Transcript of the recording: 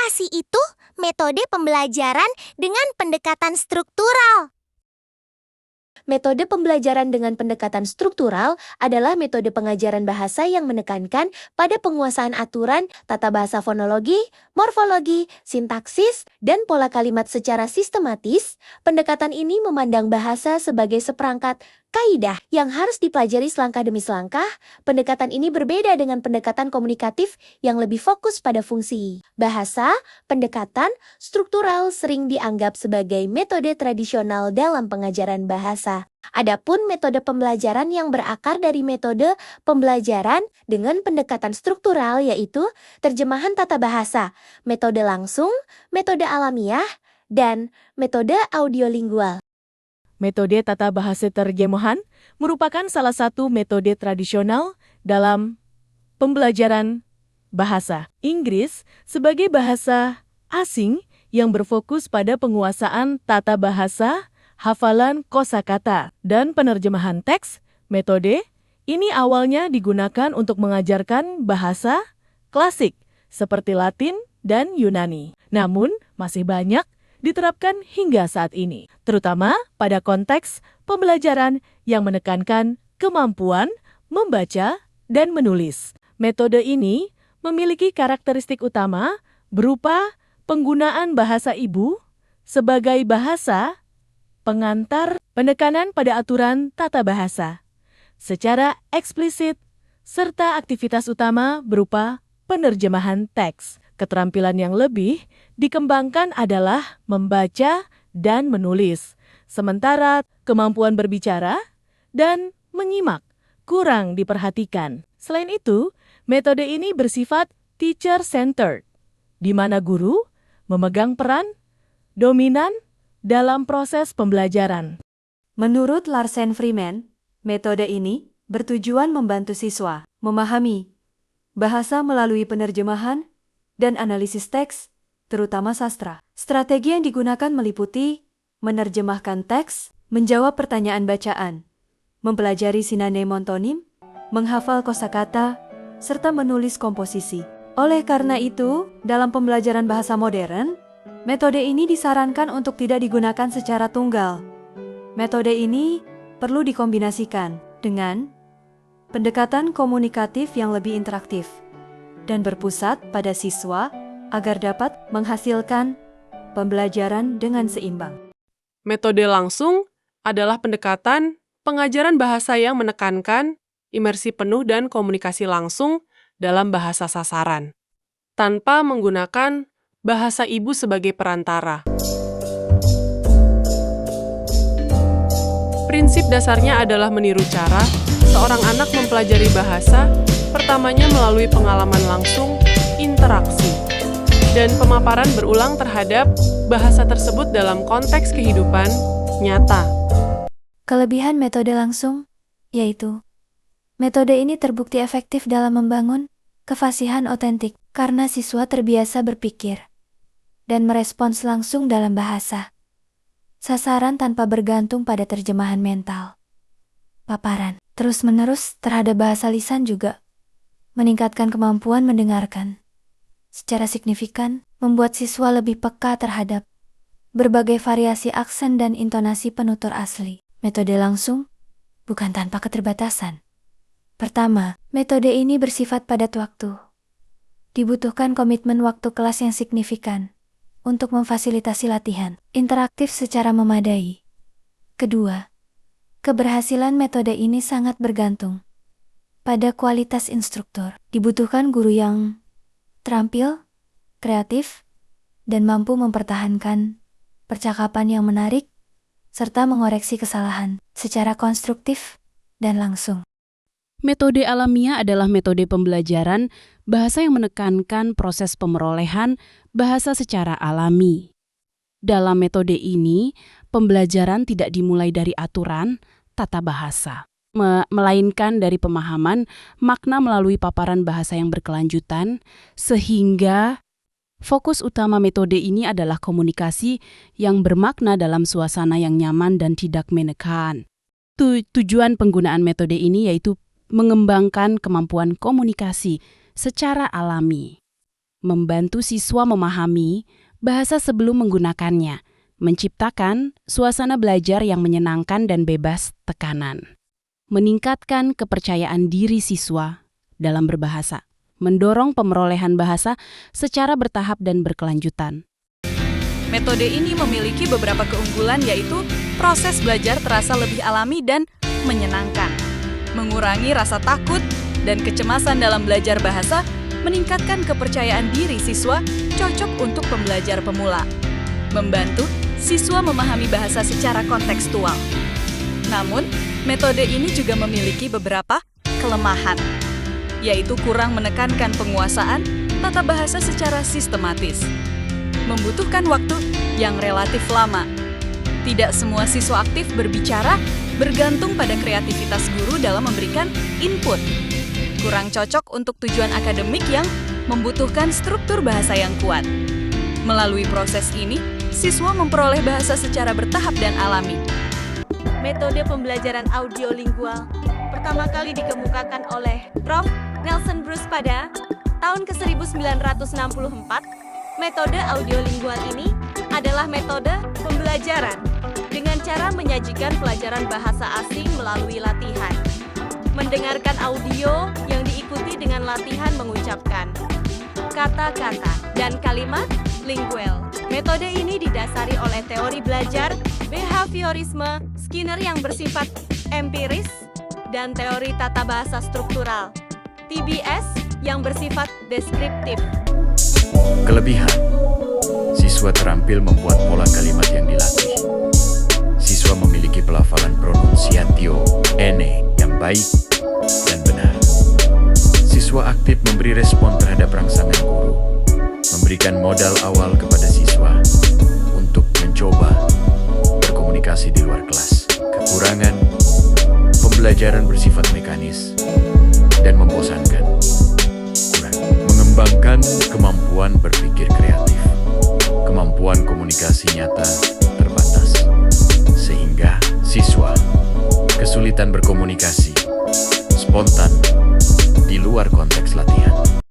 Apa sih itu metode pembelajaran dengan pendekatan struktural? Metode pembelajaran dengan pendekatan struktural adalah metode pengajaran bahasa yang menekankan pada penguasaan aturan, tata bahasa fonologi, morfologi, sintaksis, dan pola kalimat secara sistematis. Pendekatan ini memandang bahasa sebagai seperangkat kaidah yang harus dipelajari selangkah demi selangkah. Pendekatan ini berbeda dengan pendekatan komunikatif yang lebih fokus pada fungsi. Bahasa, pendekatan struktural sering dianggap sebagai metode tradisional dalam pengajaran bahasa. Adapun metode pembelajaran yang berakar dari metode pembelajaran dengan pendekatan struktural yaitu terjemahan tata bahasa, metode langsung, metode alamiah, dan metode audiolingual. Metode tata bahasa terjemahan merupakan salah satu metode tradisional dalam pembelajaran bahasa Inggris sebagai bahasa asing yang berfokus pada penguasaan tata bahasa, hafalan kosakata, dan penerjemahan teks. Metode ini awalnya digunakan untuk mengajarkan bahasa klasik seperti Latin dan Yunani. Namun, masih banyak diterapkan hingga saat ini, terutama pada konteks pembelajaran yang menekankan kemampuan membaca dan menulis. Metode ini memiliki karakteristik utama berupa penggunaan bahasa ibu sebagai bahasa pengantar, penekanan pada aturan tata bahasa secara eksplisit, serta aktivitas utama berupa penerjemahan teks. Keterampilan yang lebih dikembangkan adalah membaca dan menulis, sementara kemampuan berbicara dan menyimak kurang diperhatikan. Selain itu, metode ini bersifat teacher-centered, di mana guru memegang peran dominan dalam proses pembelajaran. Menurut Larsen Freeman, metode ini bertujuan membantu siswa memahami bahasa melalui penerjemahan dan analisis teks, terutama sastra. Strategi yang digunakan meliputi menerjemahkan teks, menjawab pertanyaan bacaan, mempelajari sinonim-ontonim, menghafal kosakata, serta menulis komposisi. Oleh karena itu, dalam pembelajaran bahasa modern, metode ini disarankan untuk tidak digunakan secara tunggal. Metode ini perlu dikombinasikan dengan pendekatan komunikatif yang lebih interaktif dan berpusat pada siswa agar dapat menghasilkan pembelajaran dengan seimbang. Metode langsung adalah pendekatan pengajaran bahasa yang menekankan imersi penuh dan komunikasi langsung dalam bahasa sasaran, tanpa menggunakan bahasa ibu sebagai perantara. Prinsip dasarnya adalah meniru cara seorang anak mempelajari bahasa, pertamanya melalui pengalaman langsung, interaksi, dan pemaparan berulang terhadap bahasa tersebut dalam konteks kehidupan nyata. Kelebihan metode langsung, yaitu metode ini terbukti efektif dalam membangun kefasihan otentik karena siswa terbiasa berpikir dan merespons langsung dalam bahasa sasaran tanpa bergantung pada terjemahan mental. Paparan terus-menerus terhadap bahasa lisan juga meningkatkan kemampuan mendengarkan. Secara signifikan, membuat siswa lebih peka terhadap berbagai variasi aksen dan intonasi penutur asli. Metode langsung bukan tanpa keterbatasan. Pertama, metode ini bersifat padat waktu. Dibutuhkan komitmen waktu kelas yang signifikan untuk memfasilitasi latihan interaktif secara memadai. Kedua, Keberhasilan metode ini sangat bergantung pada kualitas instruktur. Dibutuhkan guru yang terampil, kreatif, dan mampu mempertahankan percakapan yang menarik, serta mengoreksi kesalahan secara konstruktif dan langsung. Metode alamiah adalah metode pembelajaran bahasa yang menekankan proses pemerolehan bahasa secara alami. Dalam metode ini, pembelajaran tidak dimulai dari aturan, tata bahasa, melainkan dari pemahaman makna melalui paparan bahasa yang berkelanjutan, sehingga fokus utama metode ini adalah komunikasi yang bermakna dalam suasana yang nyaman dan tidak menekan. Tujuan penggunaan metode ini yaitu mengembangkan kemampuan komunikasi secara alami, membantu siswa memahami bahasa sebelum menggunakannya, menciptakan suasana belajar yang menyenangkan dan bebas tekanan, meningkatkan kepercayaan diri siswa dalam berbahasa, mendorong pemerolehan bahasa secara bertahap dan berkelanjutan. Metode ini memiliki beberapa keunggulan, yaitu proses belajar terasa lebih alami dan menyenangkan, mengurangi rasa takut dan kecemasan dalam belajar bahasa, meningkatkan kepercayaan diri siswa, cocok untuk pembelajar pemula, membantu siswa memahami bahasa secara kontekstual. Namun, metode ini juga memiliki beberapa kelemahan, yaitu kurang menekankan penguasaan tata bahasa secara sistematis, membutuhkan waktu yang relatif lama. Tidak semua siswa aktif berbicara, bergantung pada kreativitas guru dalam memberikan input. Kurang cocok untuk tujuan akademik yang membutuhkan struktur bahasa yang kuat. Melalui proses ini, siswa memperoleh bahasa secara bertahap dan alami. Metode pembelajaran audiolingual pertama kali dikemukakan oleh Prof. Nelson Bruce pada tahun ke-1964. Metode audiolingual ini adalah metode pembelajaran dengan cara menyajikan pelajaran bahasa asing melalui latihan. Mendengarkan audio yang diikuti dengan latihan mengucapkan kata-kata dan kalimat lingual. Metode ini didasari oleh teori belajar behaviorisme Skinner yang bersifat empiris dan teori tata bahasa struktural TBS yang bersifat deskriptif. Kelebihan: siswa terampil membuat pola kalimat yang dilatih. Siswa memiliki pelafalan pronunciatio ene yang baik dan benar. Siswa aktif memberi respon terhadap rangsangan guru, memberikan modal awal kepada siswa untuk mencoba berkomunikasi di luar kelas. Kekurangan: pembelajaran bersifat mekanis dan membosankan. Kurang: mengembangkan kemampuan berpikir kreatif. Kemampuan komunikasi nyata terbatas, sehingga siswa kesulitan berkomunikasi spontan di luar konteks latihan.